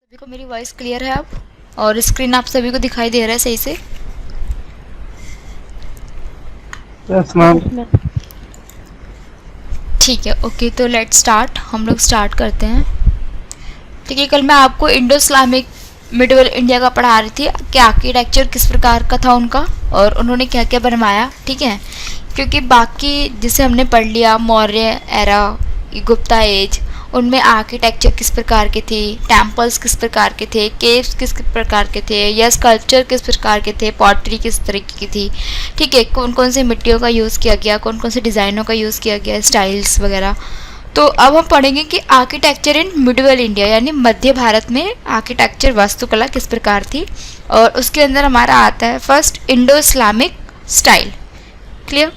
सभी को मेरी वॉइस क्लियर है अब और स्क्रीन आप सभी को दिखाई दे रहा है सही से? Yes ma'am. ठीक है, ओके, तो लेट स्टार्ट। हम लोग स्टार्ट करते हैं। ठीक है, कल मैं आपको इंडो इस्लामिक मिडल इंडिया का पढ़ा रही थी कि आर्किटेक्चर किस प्रकार का था उनका और उन्होंने क्या क्या बनवाया। ठीक है, क्योंकि बाकी जिसे हमने पढ़ लिया मौर्य एरा, गुप्ता एज, उनमें आर्किटेक्चर किस प्रकार के थे, टेम्पल्स किस प्रकार के थे, केव्स किस प्रकार के थे, या स्कल्पचर किस प्रकार के थे, पॉटरी किस तरीके की थी। ठीक है, कौन कौन से मिट्टियों का यूज़ किया गया, कौन कौन से डिज़ाइनों का यूज़ किया गया, स्टाइल्स वगैरह। तो अब हम पढ़ेंगे कि आर्किटेक्चर इन मिडल इंडिया यानी मध्य भारत में आर्किटेक्चर वास्तुकला किस प्रकार थी। और उसके अंदर हमारा आता है first Indo Islamic style. Clear?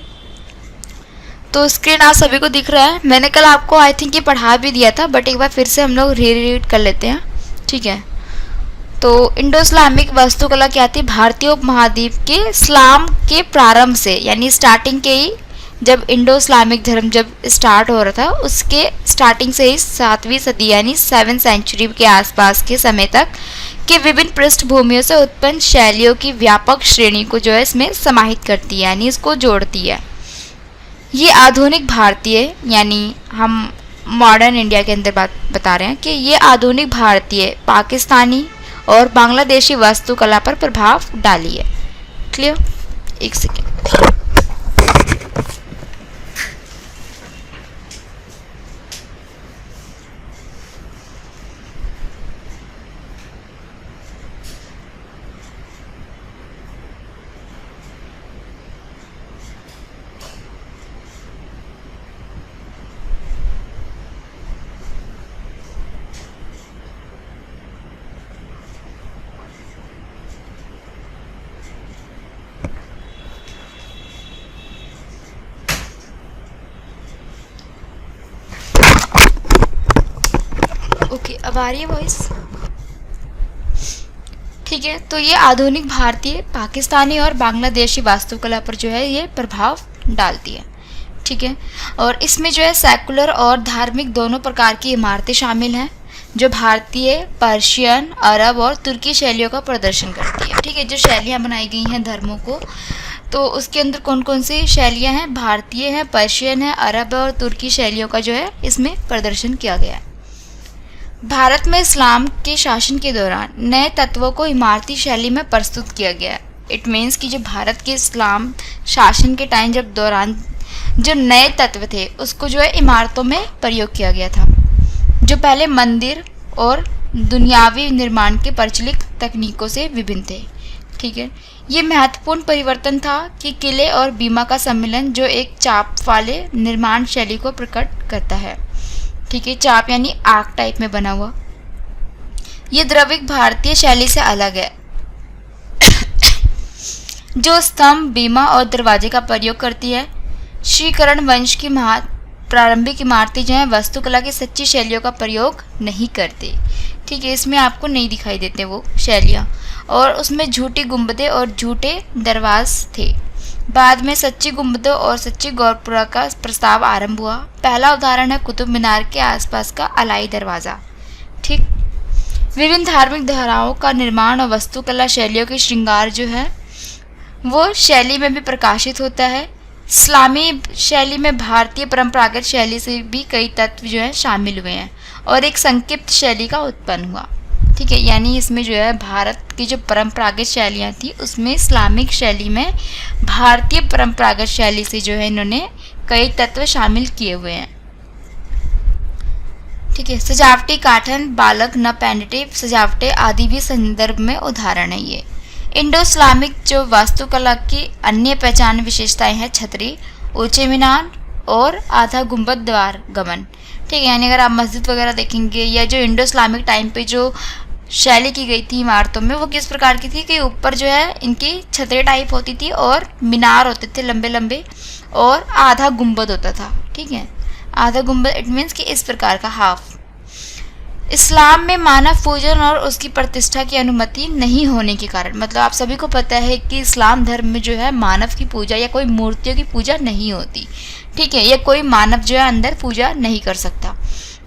तो स्क्रीन आप सभी को दिख रहा है। मैंने कल आपको आई थिंक ये पढ़ा भी दिया था, बट एक बार फिर से हम लोग रीड कर लेते हैं। ठीक है, तो इंडो इस्लामिक वास्तुकला क्या थी? भारतीय उपमहाद्वीप के इस्लाम के प्रारंभ से यानी स्टार्टिंग के ही, जब इंडो इस्लामिक धर्म जब स्टार्ट हो रहा था उसके स्टार्टिंग से ही 7वीं सदी यानी 7th सेंचुरी के आसपास के समय तक के विभिन्न पृष्ठभूमियों से उत्पन्न शैलियों की व्यापक श्रेणी को जो है इसमें समाहित करती है यानी इसको जोड़ती है। ये आधुनिक भारतीय यानी हम मॉडर्न इंडिया के अंदर बात बता रहे हैं कि ये आधुनिक भारतीय, पाकिस्तानी और बांग्लादेशी वास्तुकला पर प्रभाव डाली है। क्लियर? एक सेकेंड। ओके, अब आ रही है वॉइस? ठीक है, तो ये आधुनिक भारतीय, पाकिस्तानी और बांग्लादेशी वास्तुकला पर जो है ये प्रभाव डालती है। ठीक है, और इसमें जो है सेकुलर और धार्मिक दोनों प्रकार की इमारतें शामिल हैं जो भारतीय, पर्शियन, अरब और तुर्की शैलियों का प्रदर्शन करती है। ठीक है, जो शैलियाँ बनाई गई हैं धर्मों को, तो उसके अंदर कौन कौन सी शैलियाँ हैं? भारतीय हैं, पर्शियन है, अरब और तुर्की शैलियों का जो है इसमें प्रदर्शन किया गया है। भारत में इस्लाम के शासन के दौरान नए तत्वों को इमारती शैली में प्रस्तुत किया गया। इट मीन्स कि जो भारत के इस्लाम शासन के टाइम जब दौरान जो नए तत्व थे उसको जो है इमारतों में प्रयोग किया गया था, जो पहले मंदिर और दुनियावी निर्माण के प्रचलित तकनीकों से विभिन्न थे। ठीक है, ये महत्वपूर्ण परिवर्तन था कि किले और बीमा का सम्मिलन जो एक चाप वाले निर्माण शैली को प्रकट करता है। ठीक है, चाप यानी आर्क टाइप में बना हुआ। ये द्रविड़ भारतीय शैली से अलग है जो स्तंभ, बीमा और दरवाजे का प्रयोग करती है। श्रीकर्ण वंश की प्रारंभिक इमारतें जो हैं वास्तुकला की सच्ची शैलियों का प्रयोग नहीं करते। ठीक है, इसमें आपको नहीं दिखाई देते वो शैलियाँ, और उसमें झूठी गुंबदें और झूठे दरवाज थे। बाद में सच्ची गुंबदों और सच्ची गौरपुरा का प्रस्ताव आरंभ हुआ। पहला उदाहरण है कुतुब मीनार के आसपास का अलाई दरवाज़ा। ठीक, विभिन्न धार्मिक धाराओं का निर्माण और वास्तुकला शैलियों के श्रृंगार जो है वो शैली में भी प्रकाशित होता है। इस्लामी शैली में भारतीय परंपरागत शैली से भी कई तत्व जो हैं शामिल हुए हैं और एक संक्षिप्त शैली का उत्पन्न हुआ। ठीक है, यानी इसमें जो है भारत की जो परंपरागत शैलियाँ थी उसमें इस्लामिक शैली में भारतीय परंपरागत शैली से जो है इन्होंने कई तत्व शामिल किए हुए हैं। ठीक है, सजावटी काठन, बालक, नपेंडेटिव सजावटें आदि भी संदर्भ में उदाहरण है ये। इंडो इस्लामिक जो वास्तुकला की अन्य पहचान विशेषताएं हैं छतरी, ऊंचे मीनार और आधा गुंबद द्वार गमन। ठीक है, यानी अगर आप मस्जिद वगैरह देखेंगे या जो इंडो इस्लामिक टाइम पे जो शैली की गई थी इमारतों में वो किस प्रकार की थी कि ऊपर जो है इनकी छतरी टाइप होती थी और मीनार होते थे लंबे लंबे और आधा गुंबद होता था। ठीक है, आधा गुंबद इट मीन्स कि इस प्रकार का हाफ। इस्लाम में मानव पूजन और उसकी प्रतिष्ठा की अनुमति नहीं होने के कारण, मतलब आप सभी को पता है कि इस्लाम धर्म में जो है मानव की पूजा या कोई मूर्तियों की पूजा नहीं होती। ठीक है, या कोई मानव जो है अंदर पूजा नहीं कर सकता।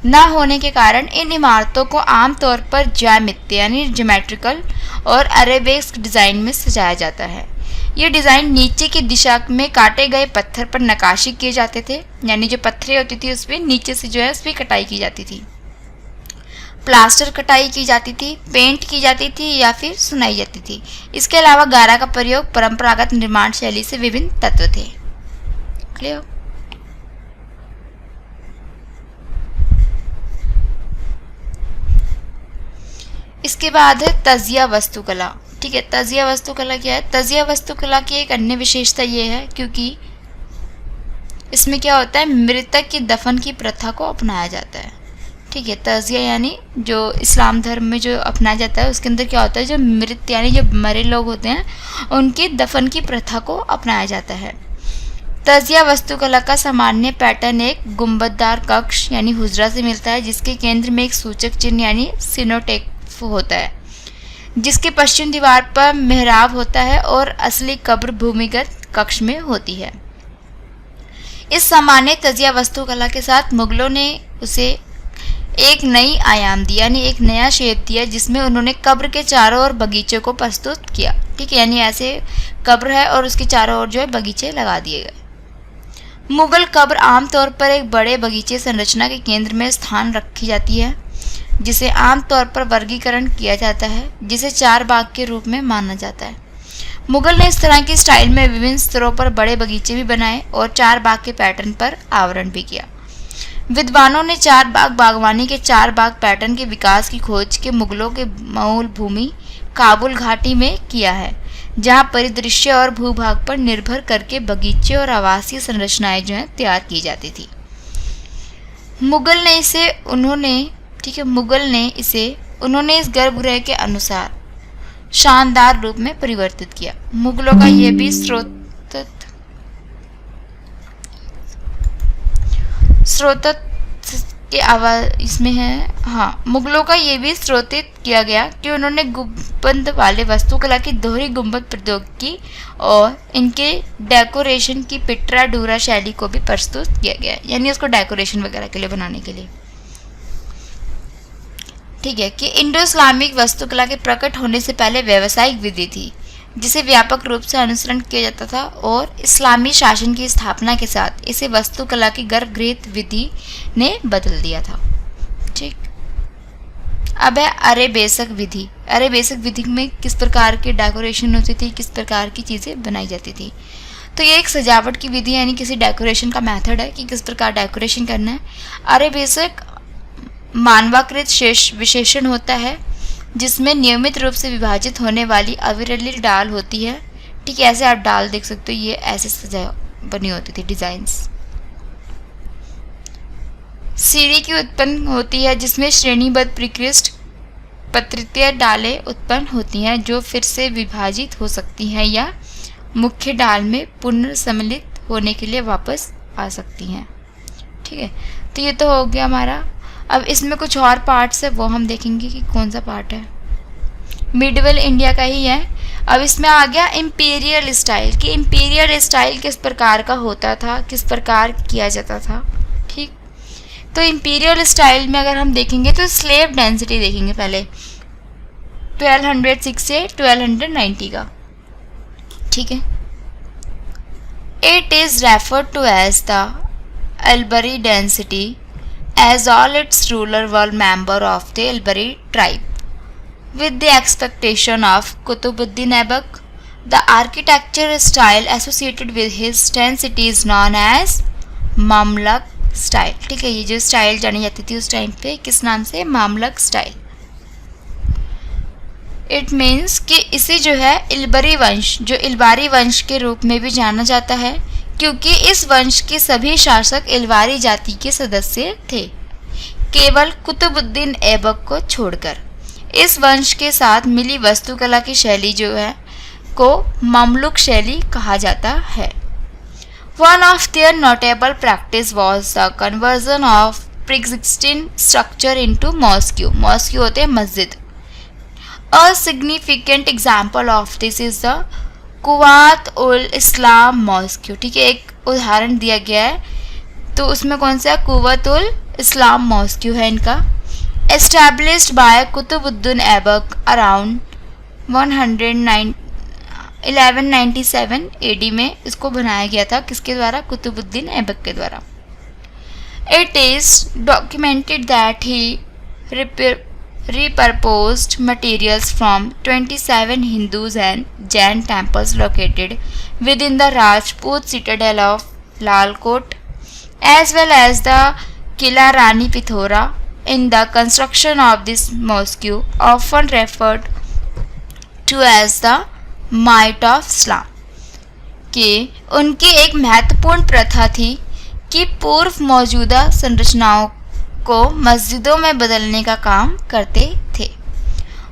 न होने के कारण इन इमारतों को आमतौर पर ज्यामिति यानी ज्योमेट्रिकल और अरेबेस्क डिज़ाइन में सजाया जाता है। ये डिज़ाइन नीचे की दिशा में काटे गए पत्थर पर नक्काशी किए जाते थे, यानी जो पत्थरें होती थी उस पर नीचे से जो है उस पर कटाई की जाती थी, प्लास्टर कटाई की जाती थी, पेंट की जाती थी या फिर सुनाई जाती थी। इसके अलावा गारा का प्रयोग परंपरागत निर्माण शैली से विभिन्न तत्व थे। क्लियर? इसके बाद है तजिया वास्तुकला। ठीक है, तजिया वास्तुकला क्या है? तजिया वास्तुकला की एक अन्य विशेषता ये है क्योंकि इसमें क्या होता है, मृतक की दफन की प्रथा को अपनाया जाता है। ठीक है, तजिया यानी जो इस्लाम धर्म में जो अपनाया जाता है उसके अंदर क्या होता है, जो मृत यानी जो मरे लोग होते हैं उनकी दफन की प्रथा को अपनाया जाता है। तजिया वास्तुकला का सामान्य पैटर्न एक गुंबददार कक्ष यानी हुजरा से मिलता है, जिसके केंद्र में एक सूचक चिन्ह यानी सिनोटेक होता है, जिसके पश्चिम दीवार पर मेहराब होता है और असली कब्र भूमिगत कक्ष में होती है। इस सामान्य तजिया वास्तुकला के साथ मुगलों ने उसे एक नई आयाम दिया, यानी एक नया शेप दिया, जिसमें उन्होंने कब्र के चारों ओर बगीचे को प्रस्तुत किया। ठीक है, यानी ऐसे कब्र है और उसके चारों ओर जो है बगीचे लगा दिए गए। मुगल कब्र आमतौर पर एक बड़े बगीचे संरचना के केंद्र में स्थान रखी जाती है, जिसे आमतौर पर वर्गीकरण किया जाता है, जिसे चार बाग के रूप में माना जाता है। मुगल ने इस तरह की स्टाइल में विभिन्न स्तरों पर बड़े बगीचे भी बनाए और चार बाग के पैटर्न पर आवरण भी किया। विद्वानों ने चार बाग बागवानी के चार बाग पैटर्न के विकास की खोज के मुगलों के मूल भूमि काबुल घाटी में किया है, जहां परिदृश्य और भूभाग पर निर्भर करके बगीचे और आवासीय संरचनाएं जो हैं तैयार की जाती थी। मुगल ने इस गर्भगृह के अनुसार शानदार रूप में परिवर्तित किया। मुगलों का ये भी मुगलों का ये भी स्रोतित किया गया कि उन्होंने गुंबद वाले वास्तुकला की दोहरी गुंबद प्रौद्योगिकी और इनके डेकोरेशन की पिट्रा डूरा शैली को भी प्रस्तुत किया गया, यानी उसको डेकोरेशन वगैरह के लिए बनाने के लिए। ठीक है, कि इंडो इस्लामिक वास्तुकला के प्रकट होने से पहले व्यावसायिक विधि थी, जिसे व्यापक रूप से अनुसरण किया जाता था, और इस्लामी शासन की स्थापना के साथ इसे वास्तुकला की गर्भगृहित विधि ने बदल दिया था। ठीक, अब है अरेबेस्क विधि। अरेबेस्क विधि में किस प्रकार की डेकोरेशन होती थी, किस प्रकार की चीज़ें बनाई जाती थी। तो ये एक सजावट की विधि यानी किसी डेकोरेशन का मेथड है कि किस प्रकार डेकोरेशन करना है। अरेबेस्क मानवाकृत विशेषण होता है, जिसमें नियमित रूप से विभाजित होने वाली अविरली डाल होती है। ठीक है, ऐसे आप डाल देख सकते हो, ये ऐसे सजा बनी होती थी डिजाइन्स। सीढ़ी की उत्पन्न होती है, जिसमें श्रेणीबद्ध परिकृष्ट पत्रितीय डालें उत्पन्न होती हैं, जो फिर से विभाजित हो सकती हैं या मुख्य डाल में पुनर्सम्मिलित होने के लिए वापस आ सकती हैं। ठीक है, तो ये तो हो गया हमारा। अब इसमें कुछ और पार्ट्स है, वो हम देखेंगे कि कौन सा पार्ट है। मिडिवल इंडिया का ही है। अब इसमें आ गया इम्पीरियल स्टाइल, कि इम्पीरियल स्टाइल किस प्रकार का होता था, किस प्रकार किया जाता था। ठीक, तो इम्पीरियल स्टाइल में अगर हम देखेंगे तो स्लेव डेंसिटी देखेंगे पहले 1206 से 1290 का। ठीक है, it is referred to as the Ilbari dynasty as all its rulers were members of the Albari tribe. With the expectation of Qutbuddin Aibak, the architecture style associated with his 10 cities known as Mamluk style. ठीक है, ये जो style जानी जाती थी उस time पे किस नाम से, मामलक स्टाइल। इट मीन्स कि इसे जो है इल्बरी वंश, जो इल्बारी वंश के रूप में भी जाना जाता है, क्योंकि इस वंश के सभी शासक इल्बारी जाति के सदस्य थे, केवल कुतुबुद्दीन ऐबक को छोड़कर। इस वंश के साथ मिली वास्तुकला की शैली जो है को ममलुक शैली कहा जाता है। One of their notable practice was the conversion of pre-existing structure into mosque. Mosque होते हैं मस्जिद। A significant example of this is the Quwwat ul Islam mosque. ठीक है, एक उदाहरण दिया गया है, तो उसमें कौन सा, कुवत उल इस्लाम मॉस्क्यू है इनका, established by Qutbuddin Aibak around 1197 AD में इसको बनाया गया था। किसके द्वारा? कुतुबुद्दीन ऐबक के द्वारा। It is documented that he repurposed materials from 27 Hindus and Jain temples located within the Rajput citadel of Lalkot, as well as the Kila Rani Pithora. In the construction of this mosque, often referred to as the Might of Islam, कि उनकी एक महत्वपूर्ण प्रथा थी कि पूर्व मौजूदा संरचनाओं को मस्जिदों में बदलने का काम करते थे।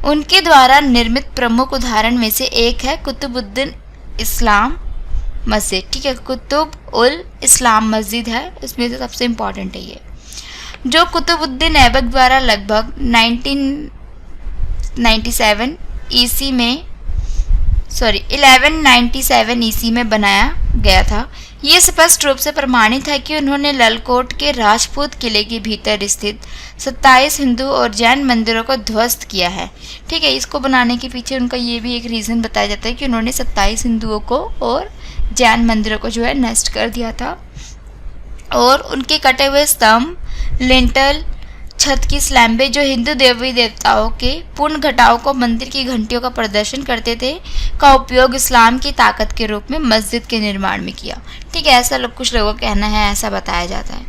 उनके द्वारा निर्मित प्रमुख उदाहरण में से एक है कुतुबुद्दीन इस्लाम मस्जिद। ठीक है, कुतुब उल इस्लाम मस्जिद है, इसमें से सबसे इम्पॉर्टेंट है ये, जो कुतुबुद्दीन ऐबक द्वारा लगभग 1197 ईस्वी में बनाया गया था। ये स्पष्ट रूप से प्रमाणित है कि उन्होंने ललकोट के राजपूत किले के भीतर स्थित 27 हिंदू और जैन मंदिरों को ध्वस्त किया है। ठीक है, इसको बनाने के पीछे उनका ये भी एक रीज़न बताया जाता है कि उन्होंने 27 हिंदुओं को और जैन मंदिरों को जो है नष्ट कर दिया था, और उनके कटे हुए स्तंभ, लिंटल, छत की स्लैम्बे जो हिंदू देवी देवताओं के पूर्ण घटाओं को मंदिर की घंटियों का प्रदर्शन करते थे, का उपयोग इस्लाम की ताकत के रूप में मस्जिद के निर्माण में किया। ठीक है, ऐसा कुछ लोगों का कहना है, ऐसा बताया जाता है।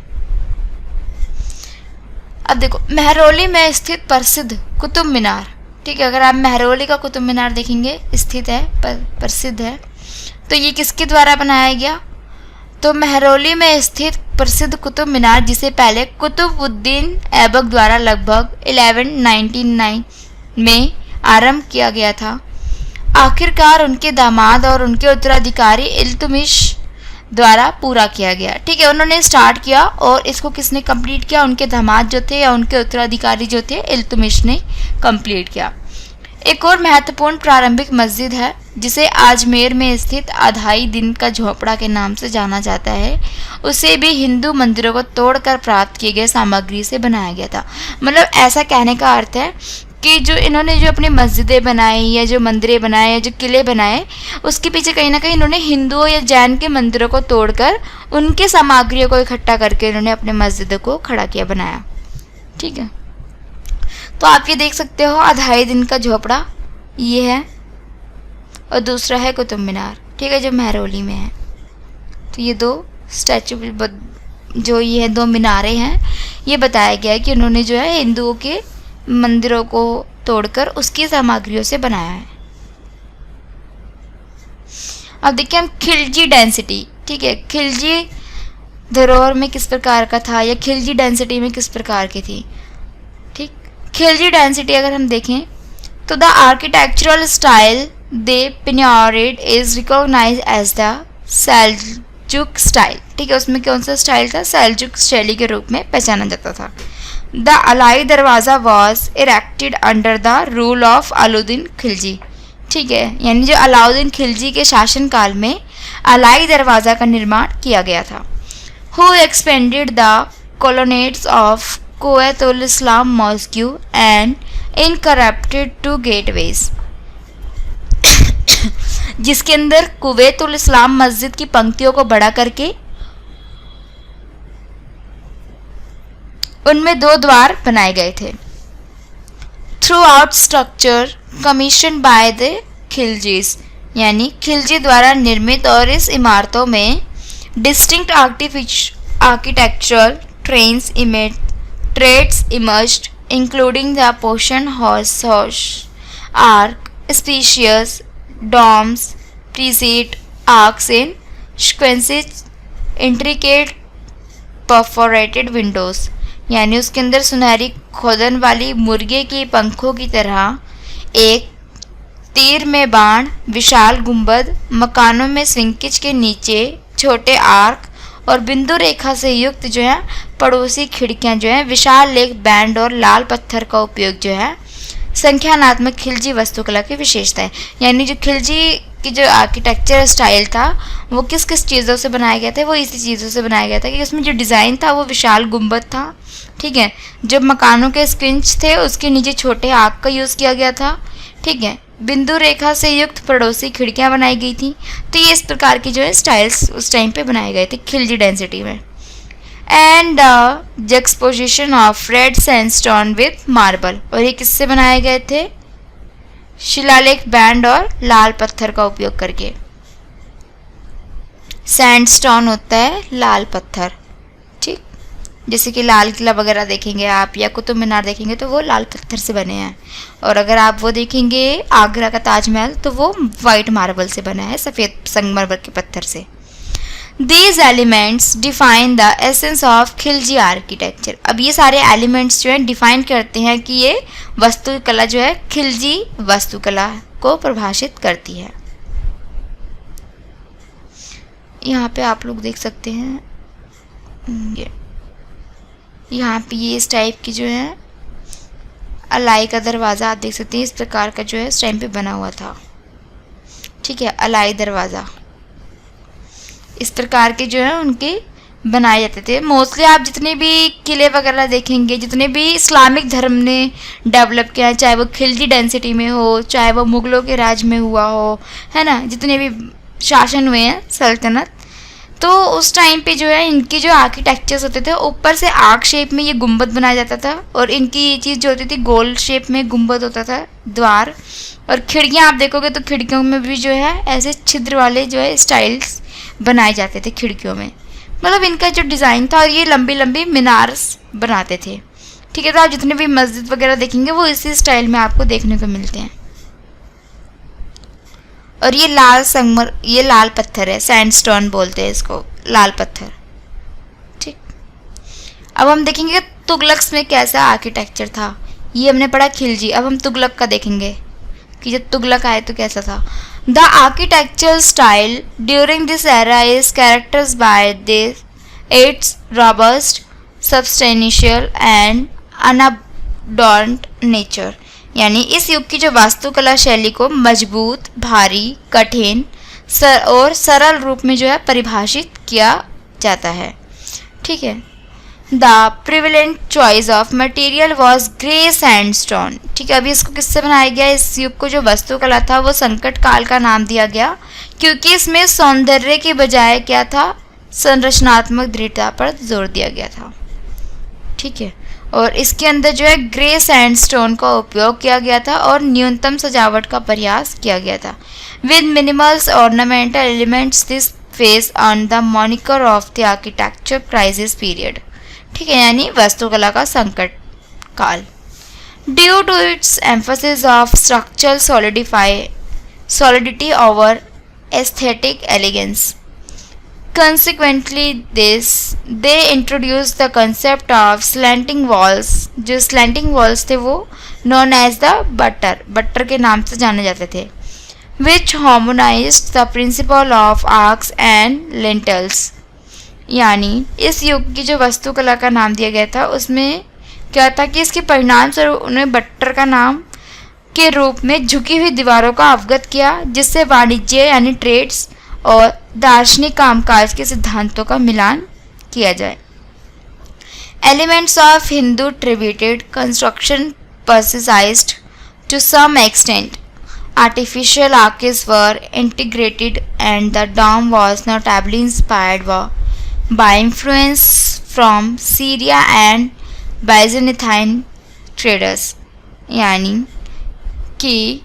अब देखो, महरौली में स्थित प्रसिद्ध कुतुब मीनार। ठीक है, अगर आप महरौली का कुतुब मीनार देखेंगे, स्थित है, प्रसिद्ध है, तो ये किसके द्वारा बनाया गया? तो महरौली में स्थित प्रसिद्ध कुतुब मीनार, जिसे पहले कुतुबुद्दीन ऐबक द्वारा लगभग 1199 में आरंभ किया गया था, आखिरकार उनके दामाद और उनके उत्तराधिकारी इल्तुमिश द्वारा पूरा किया गया। ठीक है, उन्होंने स्टार्ट किया और इसको किसने कंप्लीट किया? उनके दामाद जो थे या उनके उत्तराधिकारी जो थे, इल्तुमिश ने कंप्लीट किया। एक और महत्वपूर्ण प्रारंभिक मस्जिद है जिसे अजमेर में स्थित अधाई दिन का झोपड़ा के नाम से जाना जाता है। उसे भी हिंदू मंदिरों को तोड़कर प्राप्त किए गए सामग्री से बनाया गया था। मतलब ऐसा कहने का अर्थ है कि जो इन्होंने जो अपनी मस्जिदें बनाई या जो मंदिरें बनाए या जो किले बनाए, उसके पीछे कहीं ना कहीं इन्होंने हिंदुओं या जैन के मंदिरों को तोड़कर उनके सामग्रियों को इकट्ठा करके इन्होंने अपने मस्जिदों को खड़ा किया, बनाया। ठीक है, तो आप ये देख सकते हो, अधाई दिन का झोपड़ा ये है और दूसरा है कुतुब मीनार। ठीक है, जो महरौली में है। तो ये दो स्टैचू, जो ये दो मीनारें हैं, ये बताया गया है कि उन्होंने जो है हिंदुओं के मंदिरों को तोड़कर उसकी सामग्रियों से बनाया है। अब देखिए हम खिलजी डेंसिटी। ठीक है, खिलजी धरोहर में किस प्रकार का था या खिलजी डेंसिटी में किस प्रकार की थी? ठीक, खिलजी डेंसिटी अगर हम देखें तो the architectural style they pioneered is recognize as the Seljuk style. ठीक है, उसमें कौन सा स्टाइल था? सेल्जुक शैली के रूप में पहचाना जाता था। द अलाई दरवाज़ा was erected under the rule of Alauddin Khilji. ठीक है, यानी जो अलाउद्दीन खिलजी के शासनकाल में अलाई दरवाज़ा का निर्माण किया गया था। Who expanded the colonnades of Quwwatul Islam mosque and incorporated two gateways, जिसके अंदर कुवैतुल इस्लाम मस्जिद की पंक्तियों को बड़ा करके उनमें 2 द्वार बनाए गए थे। Throughout structure commissioned by the Khiljis, यानी खिलजी द्वारा निर्मित, और इस इमारतों में distinct architectural trends emerged, including the portion horse arch, spacious domes, precise arches in sequences, intricate perforated windows, यानी उसके अंदर सुनहरी खोदन वाली मुर्गे के पंखों की तरह एक तीर में बाण, विशाल गुंबद, मकानों में सिंकिज के नीचे छोटे आर्क और बिंदु रेखा से युक्त जो है पड़ोसी खिड़कियां जो है, विशाल लेक बैंड और लाल पत्थर का उपयोग जो है संख्यानात्मक खिलजी वास्तुकला की विशेषताएं, यानी जो खिलजी की जो आर्किटेक्चर स्टाइल था वो किस किस चीज़ों से बनाया गया था, वो इसी चीज़ों से बनाया गया था कि उसमें जो डिज़ाइन था वो विशाल गुंबद था, ठीक है। जो मकानों के स्क्विंच थे उसके नीचे छोटे आग का यूज़ किया गया था, ठीक है। बिंदु रेखा से युक्त पड़ोसी खिड़कियां बनाई गई थी। तो ये इस प्रकार की जो है स्टाइल्स उस टाइम पे बनाए गए थे खिलजी डेंसिटी में। And juxtaposition of red sandstone with marble, और ये किससे बनाए गए थे, शिलालेख बैंड और लाल पत्थर का उपयोग करके। सैंडस्टोन होता है लाल पत्थर, ठीक, जैसे कि लाल किला वगैरह देखेंगे आप या कुतुब मीनार देखेंगे तो वो लाल पत्थर से बने हैं, और अगर आप वो देखेंगे आगरा का ताजमहल तो वो वाइट मार्बल से बना है, सफ़ेद संगमरमर के पत्थर से। These elements define the essence of Khilji architecture. अब ये सारे एलिमेंट्स जो हैं डिफाइन करते हैं कि ये वास्तुकला जो है खिलजी वास्तुकला को परिभाषित करती है। यहाँ पे आप लोग देख सकते हैं, यहाँ पे ये इस टाइप की जो है अलाई का दरवाज़ा आप देख सकते हैं, इस प्रकार का जो है इस टाइम पे बना हुआ था, ठीक है। अलाई दरवाज़ा इस प्रकार के जो है उनके बनाए जाते थे। मोस्टली आप जितने भी किले वगैरह देखेंगे, जितने भी इस्लामिक धर्म ने डेवलप किया, चाहे वो खिलजी डेंसिटी में हो, चाहे वो मुग़लों के राज में हुआ हो, है ना, जितने भी शासन हुए हैं सल्तनत, तो उस टाइम पे जो है इनकी जो आर्किटेक्चर्स होते थे ऊपर से आर्क शेप में ये गुंबद बनाया जाता था, और इनकी ये चीज़ जो होती थी गोल शेप में गुंबद होता था, द्वार। और खिड़कियाँ आप देखोगे तो खिड़कियों में भी जो है ऐसे छिद्र वाले जो है स्टाइल्स बनाए जाते थे खिड़कियों में, मतलब इनका जो डिज़ाइन था। और ये लंबी लंबी मीनार्स बनाते थे, ठीक है। तो आप जितने भी मस्जिद वगैरह देखेंगे वो इसी स्टाइल में आपको देखने को मिलते हैं। और ये लाल पत्थर है, सैंडस्टोन बोलते हैं इसको, लाल पत्थर, ठीक। अब हम देखेंगे तुगलक्स में कैसा आर्किटेक्चर था। ये हमने पढ़ा खिलजी, अब हम तुगलक का देखेंगे कि जब तुगलक आए तो कैसा था। The architectural style during this era is characterised by its robust, substantial and unadorned nature, यानी इस युग की जो वास्तुकला शैली को मजबूत, भारी, कठिन और सरल रूप में जो है परिभाषित किया जाता है, ठीक है। The prevalent choice of material was grey sandstone, ठीक है। अभी इसको किससे बनाया गया, इस युग को जो वास्तुकला था वो संकट काल का नाम दिया गया, क्योंकि इसमें सौंदर्य के बजाय क्या था, संरचनात्मक दृढ़ता पर जोर दिया गया था, ठीक है। और इसके अंदर जो है ग्रे सैंडस्टोन का उपयोग किया गया था और न्यूनतम सजावट का प्रयास किया गया था। With minimals ornamental elements this phase on the moniker of the architecture crisis period, ठीक है, यानी वास्तुकला का संकट काल। Due to its emphasis of structural solidity over aesthetic elegance, consequently they introduced the concept of slanting walls। जो slanting walls थे वो known as the बट्टर के नाम से जाने जाते थे, which harmonized the principle of arcs and lintels, यानी इस युग की जो वास्तुकला का नाम दिया गया था उसमें क्या था कि इसके परिणाम स्वरूप उन्हें बट्टर का नाम के रूप में झुकी हुई दीवारों का अवगत किया, जिससे वाणिज्य यानी ट्रेड्स और दार्शनिक कामकाज के सिद्धांतों का मिलान किया जाए। Elements of Hindu attributed construction persisted to some extent. Artificial arches were integrated and the dome was notably inspired by influence from Syria and Byzantine traders, यानी कि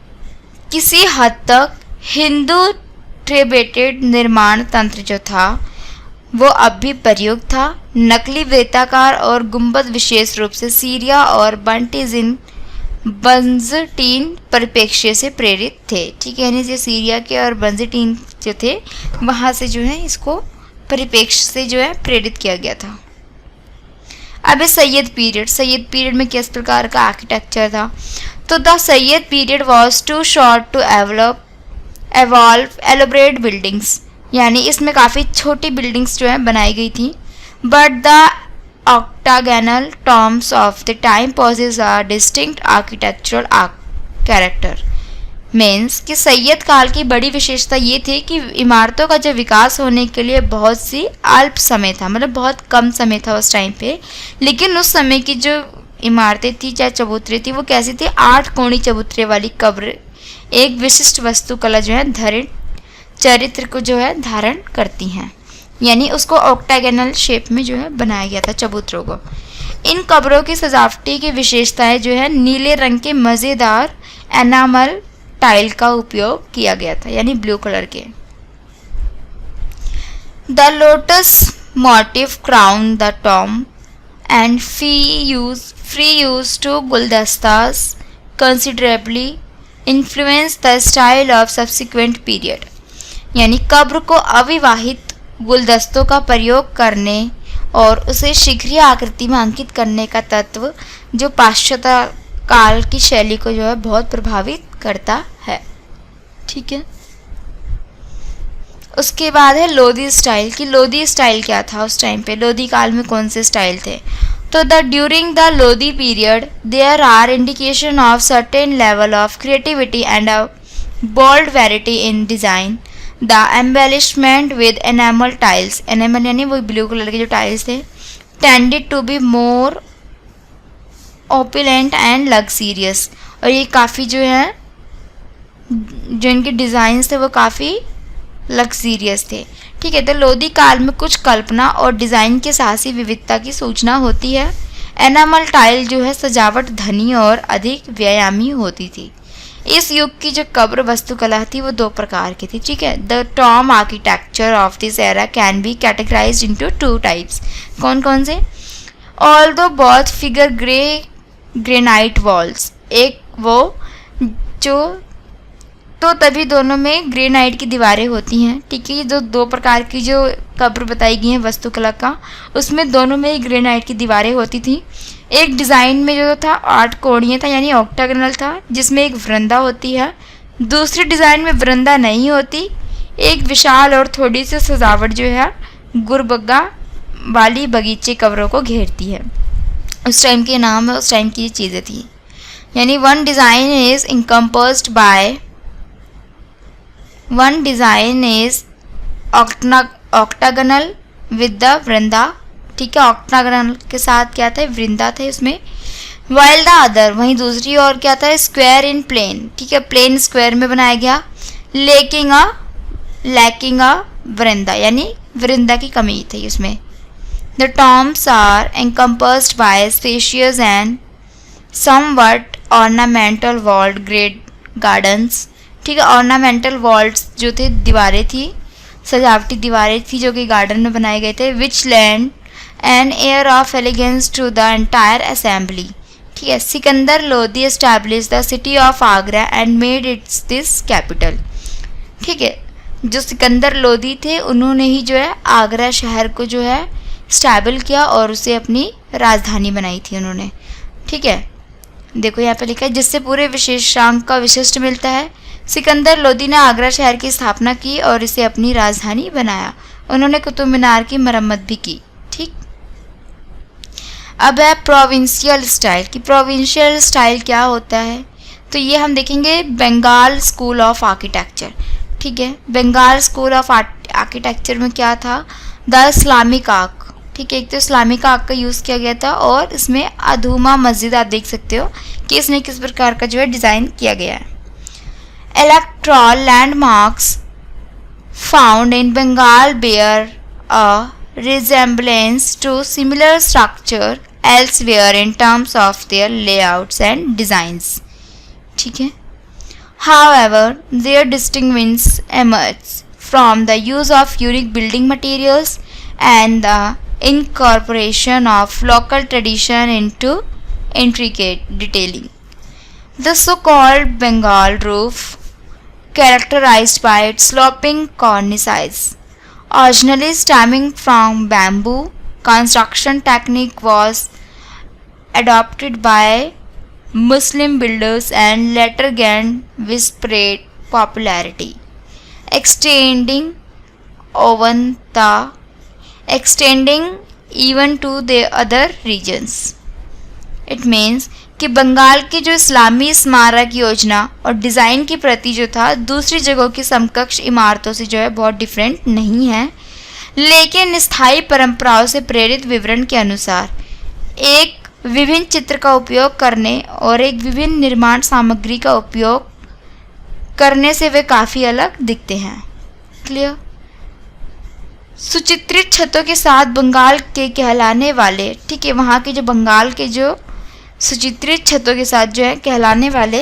किसी हद तक हिंदू ट्रिब्यूटेड निर्माण तंत्र जो था वो अब भी प्रयुक्त था। नकली वृत्ताकार और गुंबद विशेष रूप से सीरिया और बंजटीन परिप्रेक्ष्य से प्रेरित थे, ठीक है, यानी जो सीरिया के और बंजटीन जो थे वहाँ से जो है इसको परिप्रेक्ष्य से जो है प्रेरित किया गया था। अब सैयद पीरियड में किस प्रकार का आर्किटेक्चर था, तो the Sayyid period was too short to evolve elaborate buildings, यानी इसमें काफ़ी छोटी बिल्डिंग्स जो है बनाई गई थी। But the octagonal tombs of the time possess a distinct architectural character. Means कि सैयद काल की बड़ी विशेषता ये थी कि इमारतों का जो विकास होने के लिए बहुत सी अल्प समय था, मतलब बहुत कम समय था उस टाइम पे। लेकिन उस समय की जो इमारतें थी, चाहे चबूतरे थी, वो कैसी थी? 8 कोणी चबूतरे वाली कब्र एक विशिष्ट वस्तुकला जो है धरण चरित्र को जो है धारण करती हैं, यानी उसको ऑक्टागोनल शेप में जो है बनाया गया था चबूतरों को। इन कब्रों की सजावटी की विशेषताएं जो है नीले रंग के मज़ेदार एनामल टाइल का उपयोग किया गया था, यानी ब्लू कलर के। The lotus motive crown the Tom and free use to guldastas considerably influenced the style of subsequent period, यानी कब्र को अविवाहित गुलदस्तों का प्रयोग करने और उसे शिखरीय आकृति में अंकित करने का तत्व जो पाश्चात्य काल की शैली को जो है बहुत प्रभावित करता है। ठीक है, उसके बाद है लोधी स्टाइल। कि लोधी स्टाइल क्या था उस टाइम पे, लोधी काल में कौन से स्टाइल थे? तो during the Lodi period there are indication of certain level of creativity and a bold variety in design. The embellishment with enamel tiles, enamel यानी वो ब्लू कलर के जो टाइल्स थे, tended to be more opulent and luxurious, और ये काफ़ी जो है जो इनके डिज़ाइंस थे वो काफ़ी लग्जीरियस थे। ठीक है, तो लोधी काल में कुछ कल्पना और डिज़ाइन के साहसी विविधता की सूचना होती है। एनामल टाइल जो है सजावट धनी और अधिक व्यायामी होती थी। इस युग की जो कब्र वास्तुकला थी वो 2 प्रकार की थी। ठीक है, the Tom architecture of this era can be categorised into 2 types. कौन कौन से? Although both figure granite walls, एक वो जो तो तभी दोनों में ग्रेनाइट की दीवारें होती हैं। ठीक है, ये जो 2 प्रकार की जो कब्र बताई गई हैं वास्तुकला का, उसमें दोनों में ही ग्रेनाइट की दीवारें होती थी। एक डिज़ाइन में जो था 8 कोणीय था, यानी ऑक्टागोनल था, जिसमें एक वरंदा होती है। दूसरी डिज़ाइन में वरंदा नहीं होती, एक विशाल और थोड़ी सी सजावट जो है गुरबग्गा वाली बगीचे कब्रों को घेरती है। उस टाइम के नाम है, उस टाइम की चीज़ें थी। यानी one design is octagonal with the वृंदा। ठीक है, ऑक्टागोनल के साथ क्या था? वृंदा थे उसमें। while the other, वहीं दूसरी और क्या था? स्क्वायर इन प्लेन। ठीक है, प्लेन स्क्वायर में बनाया गया। लैकिंग अ वृंदा, यानी वृंदा की कमी थी उसमें। The tombs are encompassed by spacious and somewhat ornamental walled great gardens। ठीक है, ऑर्नामेंटल वॉल्स जो थे दीवारें थी, सजावटी दीवारें थी जो कि गार्डन में बनाए गए थे। Which lend an air of elegance to the entire assembly. ठीक है, Sikandar Lodi establish the city of Agra and made its this capital. ठीक है, जो सिकंदर लोधी थे उन्होंने ही जो है आगरा शहर को जो है स्टैबल किया और उसे अपनी राजधानी बनाई थी उन्होंने। ठीक है, देखो यहाँ पे लिखा है जिससे पूरे विशेषांक का विशिष्ट मिलता है। सिकंदर लोधी ने आगरा शहर की स्थापना की और इसे अपनी राजधानी बनाया। उन्होंने कुतुब मीनार की मरम्मत भी की। ठीक, अब है प्रोविंशियल स्टाइल। कि प्रोविंशियल स्टाइल क्या होता है, तो ये हम देखेंगे बंगाल स्कूल ऑफ आर्किटेक्चर। ठीक है, बंगाल स्कूल ऑफ आर्किटेक्चर में क्या था? The Islamic arc. ठीक है, एक तो इस्लामिक आर्क का यूज़ किया गया था और इसमें अधूमा मस्जिद आप देख सकते हो कि इसमें किस प्रकार का जो है डिज़ाइन किया गया है। Electoral landmarks found in Bengal bear a resemblance to similar structure elsewhere in terms of their layouts and designs. ठीक है, however their distinctions emerge from the use of unique building materials and the incorporation of local tradition into intricate detailing. The so-called Bengal roof, characterized by its sloping cornices, originally stemming from bamboo construction technique, was adopted by Muslim builders and later gained widespread popularity, extending even to the other regions. It means कि बंगाल की जो इस्लामी स्मारक योजना और design की प्रति जो था दूसरी जगहों की समकक्ष इमारतों से जो है बहुत डिफरेंट नहीं है, लेकिन स्थायी परंपराओं से प्रेरित विवरण के अनुसार एक विभिन्न चित्र का उपयोग करने और एक विभिन्न निर्माण सामग्री का उपयोग करने से वे काफ़ी अलग दिखते हैं। क्लियर? सुचित्रित छतों के साथ बंगाल के कहलाने वाले, ठीक है, वहाँ के जो बंगाल के जो सुचित्रित छतों के साथ जो है कहलाने वाले